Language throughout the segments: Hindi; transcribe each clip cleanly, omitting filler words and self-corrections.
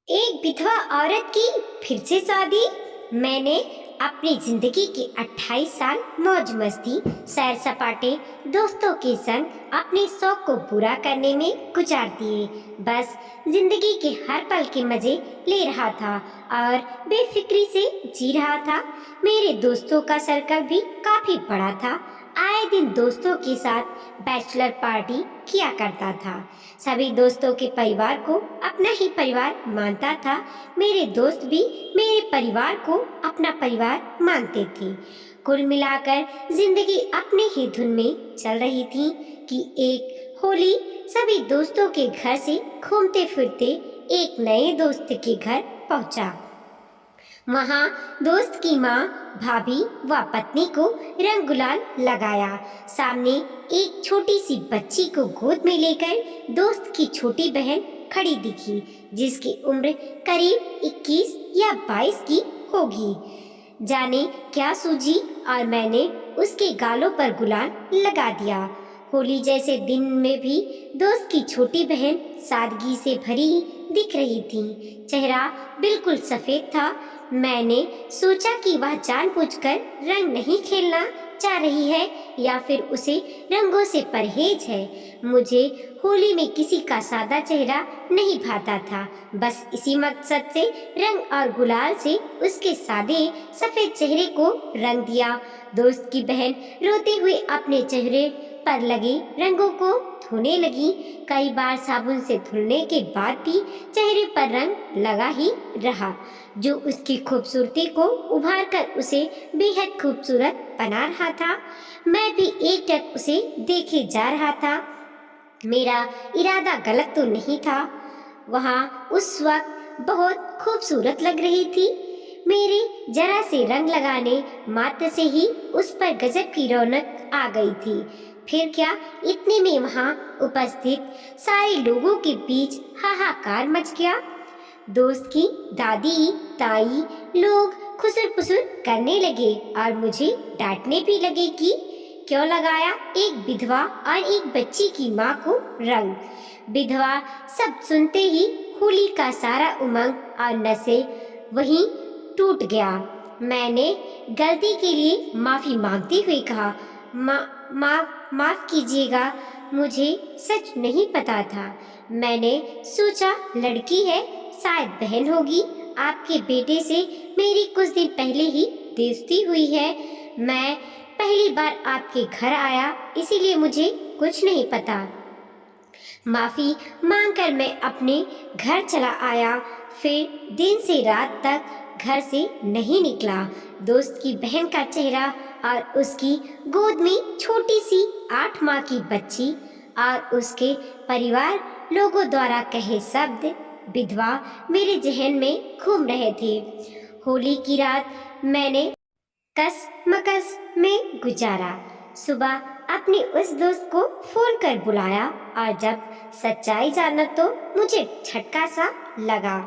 एक विधवा औरत की फिर से शादी। मैंने अपनी जिंदगी के 28 साल मौज मस्ती, सैर सपाटे, दोस्तों के संग अपने शौक को पूरा करने में गुजार दिए। बस जिंदगी के हर पल के मजे ले रहा था और बेफिक्री से जी रहा था। मेरे दोस्तों का सर्कल भी काफी बड़ा था। आए दिन दोस्तों के साथ बैचलर पार्टी किया करता था। सभी दोस्तों के परिवार को अपना ही परिवार मानता था। मेरे दोस्त भी मेरे परिवार को अपना परिवार मानते थे। कुल मिलाकर जिंदगी अपने ही धुन में चल रही थी कि एक होली सभी दोस्तों के घर से घूमते फिरते एक नए दोस्त के घर पहुंचा। वहाँ दोस्त की माँ, भाभी व पत्नी को रंग गुलाल लगाया। सामने एक छोटी सी बच्ची को गोद में लेकर दोस्त की छोटी बहन खड़ी दिखी, जिसकी उम्र करीब 21 या 22 की होगी। जाने क्या सूझी और मैंने उसके गालों पर गुलाल लगा दिया। होली जैसे दिन में भी दोस्त की छोटी बहन सादगी से भरी दिख रही थी। चेहरा बिल्कुल सफेद था। मैंने सोचा कि वह जानबूझकर रंग नहीं खेलना चाह रही है या फिर उसे रंगों से परहेज है। मुझे होली में किसी का सादा चेहरा नहीं भाता था। बस इसी मकसद से रंग और गुलाल से उसके सादे सफेद चेहरे को रंग दिया। दोस्त की बहन रोते हुए अपने चेहरे पर लगे रंगों को धोने लगी। कई बार साबुन से धुलने के बाद भी चेहरे पर रंग लगा ही रहा, जो उसकी खूबसूरती को उभार कर उसे बेहद खूबसूरत बना रहा था। मैं भी एकटक उसे देखे जा रहा था। मेरा इरादा गलत तो नहीं था। वहाँ उस वक्त बहुत खूबसूरत लग रही थी। मेरे जरा से रंग लगाने मात्र से ही उस पर गजब की रौनक आ गई थी। फिर क्या, इतने में वहाँ उपस्थित सारे लोगों के बीच हाहाकार मच गया। दोस्त की दादी, ताई लोग खुसुर पुसुर करने लगे और मुझे डांटने भी लगे कि क्यों लगाया एक विधवा और एक बच्ची की माँ को रंग। विधवा सब सुनते ही होली का सारा उमंग और नशे वहीं टूट गया। मैंने गलती के लिए माफी मांगते हुए कहा, माफ कीजिएगा, मुझे सच नहीं पता था। मैंने सोचा लड़की है, शायद बहन होगी। आपके बेटे से मेरी कुछ दिन पहले ही दोस्ती हुई है। मैं पहली बार आपके घर आया, इसीलिए मुझे कुछ नहीं पता। माफी मांगकर मैं अपने घर चला आया। फिर दिन से रात तक घर से नहीं निकला। दोस्त की बहन का चेहरा और उसकी गोद में छोटी सी 8 माह की बच्ची और उसके परिवार लोगों द्वारा कहे शब्द विधवा मेरे जहन में घूम रहे थे। होली की रात मैंने कस मकस में गुजारा। सुबह अपने उस दोस्त को फोन कर बुलाया और जब सच्चाई जाना तो मुझे झटका सा लगा।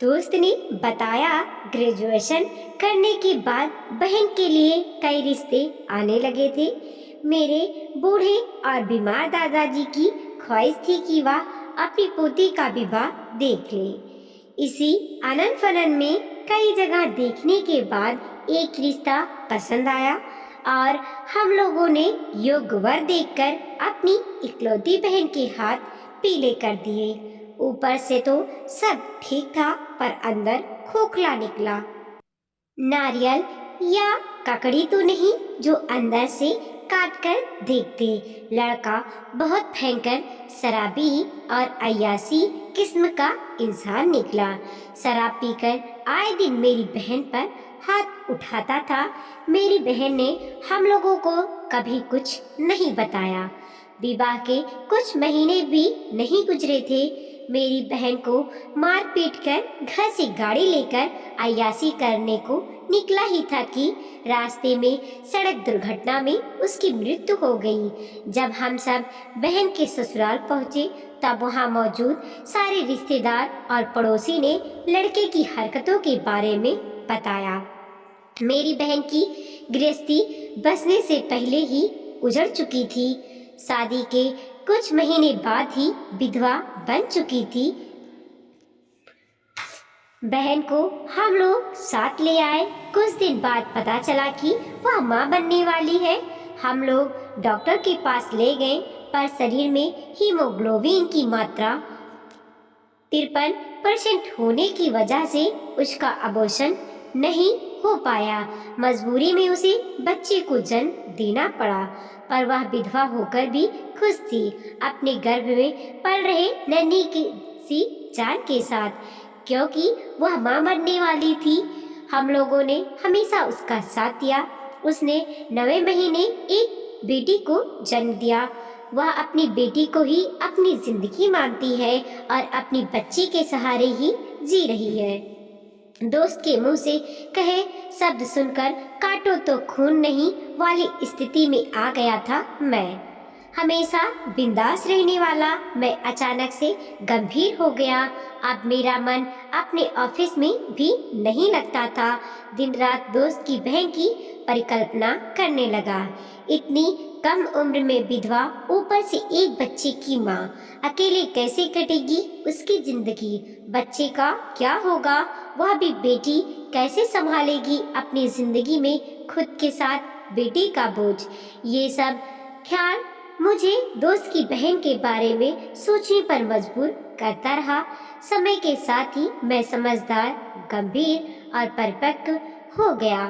दोस्त ने बताया ग्रेजुएशन करने के बाद बहन के लिए कई रिश्ते आने लगे थे। मेरे बूढ़े और बीमार दादाजी की ख्वाहिश थी कि वह अपनी पोती का विवाह देख ले। इसी आनन फनन में कई जगह देखने के बाद एक रिश्ता पसंद आया और हम लोगों ने योग्य वर देखकर अपनी इकलौती बहन के हाथ पीले कर दिए। ऊपर से तो सब ठीक था, पर अंदर खोखला निकला। नारियल या ककड़ी तो नहीं जो अंदर से काट कर देखते। लड़का बहुत भयंकर शराबी और अय्यासी किस्म का इंसान निकला। शराब पीकर आए दिन मेरी बहन पर हाथ उठाता था। मेरी बहन ने हम लोगों को कभी कुछ नहीं बताया। विवाह के कुछ महीने भी नहीं गुजरे थे, मेरी बहन को मार पीट कर घर से गाड़ी लेकर अय्यासी करने को निकला ही था कि रास्ते में सड़क दुर्घटना में उसकी मृत्यु हो गई। जब हम सब बहन के ससुराल पहुंचे तब वहां मौजूद सारे रिश्तेदार और पड़ोसी ने लड़के की हरकतों के बारे में बताया। मेरी बहन की गृहस्थी बसने से पहले ही उजड़ चुकी थी। शादी के कुछ महीने बाद ही विधवा बन चुकी थी। बहन को हम लोग साथ ले आए। कुछ दिन बाद पता चला कि वह माँ बनने वाली है। हम लोग डॉक्टर के पास ले गए, पर शरीर में हीमोग्लोबिन की मात्रा 53% होने की वजह से उसका अबॉर्शन नहीं हो पाया। मजबूरी में उसे बच्चे को जन्म देना पड़ा, पर वह विधवा होकर भी खुश थी अपने गर्भ में पल रहे नन्ही की सी जान के साथ, क्योंकि वह माँ बनने वाली थी। हम लोगों ने हमेशा उसका साथ दिया। उसने 9वें महीने एक बेटी को जन्म दिया। वह अपनी बेटी को ही अपनी जिंदगी मानती है और अपनी बच्ची के सहारे ही जी रही है। दोस्त के मुंह से कहे शब्द सुनकर काटो तो खून नहीं वाली स्थिति में आ गया था मैं। हमेशा बिंदास रहने वाला मैं अचानक से गंभीर हो गया। अब मेरा मन अपने ऑफिस में भी नहीं लगता था। दिन रात दोस्त की बहन की परिकल्पना करने लगा। इतनी कम उम्र में विधवा, ऊपर से एक बच्चे की माँ, अकेले कैसे कटेगी उसकी जिंदगी? बच्चे का क्या होगा? वह भी बेटी कैसे संभालेगी अपनी जिंदगी में खुद के साथ बेटी का बोझ? ये सब ख्याल मुझे दोस्त की बहन के बारे में सोचने पर मजबूर करता रहा। समय के साथ ही मैं समझदार, गंभीर और परिपक्व हो गया।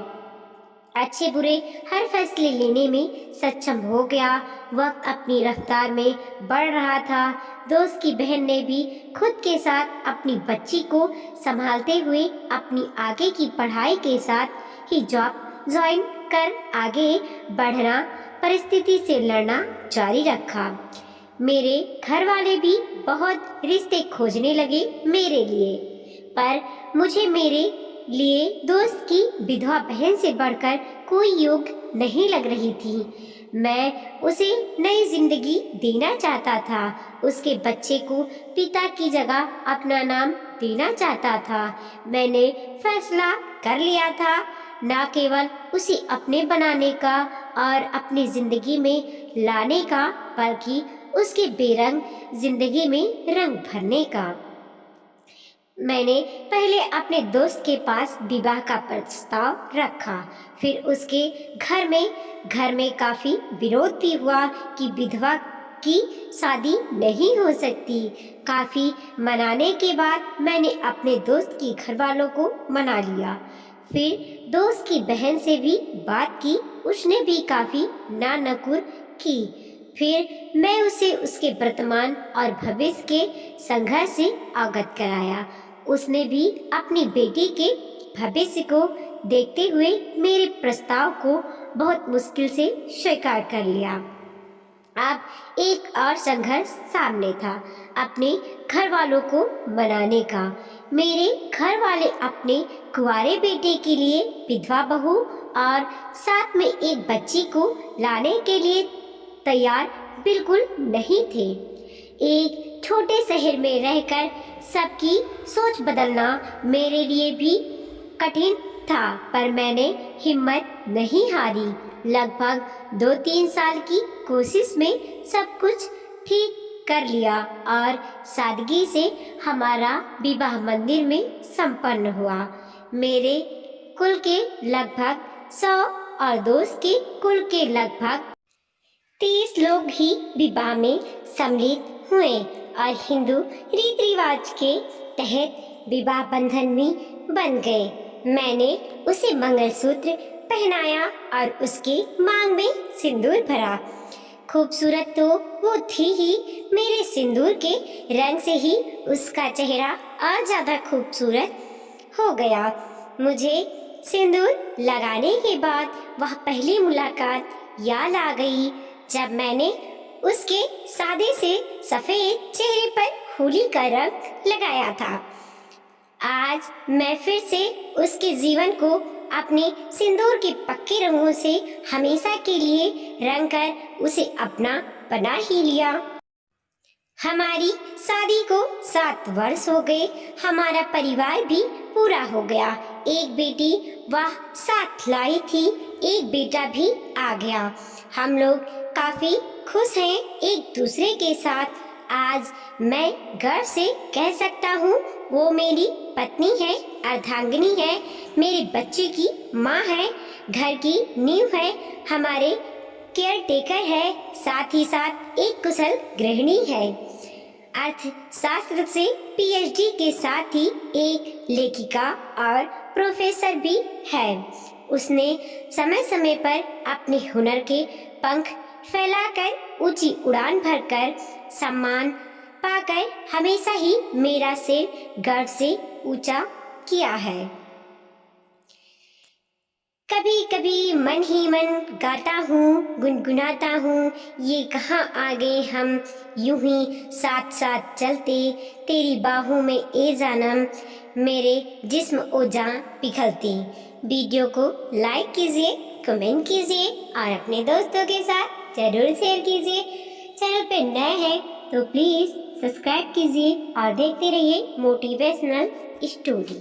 अच्छे बुरे हर फैसले लेने में सक्षम हो गया। वक्त अपनी रफ्तार में बढ़ रहा था। दोस्त की बहन ने भी खुद के साथ अपनी बच्ची को संभालते हुए अपनी आगे की पढ़ाई के साथ ही जॉब ज्वाइन कर आगे बढ़ना, परिस्थिति से लड़ना जारी रखा। मेरे घर वाले भी बहुत रिश्ते खोजने लगे मेरे लिए, पर मुझे मेरे लिए दोस्त की विधवा बहन से बढ़कर कोई योग नहीं लग रही थी। मैं उसे नई जिंदगी देना चाहता था। उसके बच्चे को पिता की जगह अपना नाम देना चाहता था। मैंने फैसला कर लिया था, न केवल उसे अपने बनाने का और अपनी जिंदगी में लाने का, बल्कि उसके बेरंग जिंदगी में रंग भरने का। मैंने पहले अपने दोस्त के पास विवाह का प्रस्ताव रखा। फिर उसके घर में काफी विरोध भी हुआ कि विधवा की शादी नहीं हो सकती। काफी मनाने के बाद मैंने अपने दोस्त के घर वालों को मना लिया। फिर दोस्त की बहन से भी बात की, उसने भी काफी ना नकुर की। फिर मैं उसे उसके वर्तमान और भविष्य के संघर्ष से अवगत कराया। उसने भी अपनी बेटी के भविष्य को देखते हुए मेरे प्रस्ताव को बहुत मुश्किल से स्वीकार कर लिया। अब एक और संघर्ष सामने था, अपने घर वालों को मनाने का। मेरे घर वाले अपने कुंवारे बेटे के लिए विधवा बहू और साथ में एक बच्ची को लाने के लिए तैयार बिल्कुल नहीं थे। एक छोटे शहर में रहकर सबकी सोच बदलना मेरे लिए भी कठिन था, पर मैंने हिम्मत नहीं हारी। लगभग 2-3 साल की कोशिश में सब कुछ ठीक कर लिया और सादगी से हमारा विवाह मंदिर में संपन्न हुआ। मेरे कुल के लगभग 100 और दोस्त के कुल के लगभग 30 लोग ही विवाह में सम्मिलित हुए और हिंदू रीति रिवाज के तहत विवाह बंधन में बन गए। मैंने उसे मंगलसूत्र पहनाया और उसके मांग में सिंदूर भरा। खूबसूरत तो वो थी ही, मेरे सिंदूर के रंग से ही उसका चेहरा और ज्यादा खूबसूरत हो गया। मुझे सिंदूर लगाने के बाद वह पहली मुलाकात याद आ गई, जब मैंने उसके सादे से सफेद चेहरे पर होली का रंग लगाया था। आज मैं फिर से उसके जीवन को अपने सिंदूर के पक्के रंगों से हमेशा के लिए रंग कर उसे अपना बना ही लिया। हमारी शादी को 7 वर्ष हो गए। हमारा परिवार भी पूरा हो गया। एक बेटी वह साथ लाई थी, एक बेटा भी आ गया। हम लोग काफी खुश हैं एक दूसरे के साथ। आज मैं गर्व से कह सकता हूँ वो मेरी पत्नी है, अर्धांगिनी है, मेरे बच्चे की माँ है, घर की नींव है, हमारे केयर टेकर है, साथ ही साथ एक कुशल गृहिणी है। अर्थशास्त्र से पीएचडी के साथ ही एक लेखिका और प्रोफेसर भी है। उसने समय समय पर अपने हुनर के पंख फैलाकर ऊंची उड़ान भरकर सम्मान पाकर हमेशा ही मेरा सिर गर्व से ऊंचा किया है। कभी कभी मन ही मन गाता हूँ, गुनगुनाता हूँ, ये कहाँ आ गए हम यूं ही साथ साथ चलते, तेरी बाहों में ए जानम, मेरे जिस्म ओ जान पिघलती। वीडियो को लाइक कीजिए, कमेंट कीजिए और अपने दोस्तों के साथ जरूर शेयर कीजिए। चैनल पे नए हैं तो प्लीज़ सब्सक्राइब कीजिए और देखते रहिए मोटिवेशनल स्टोरी।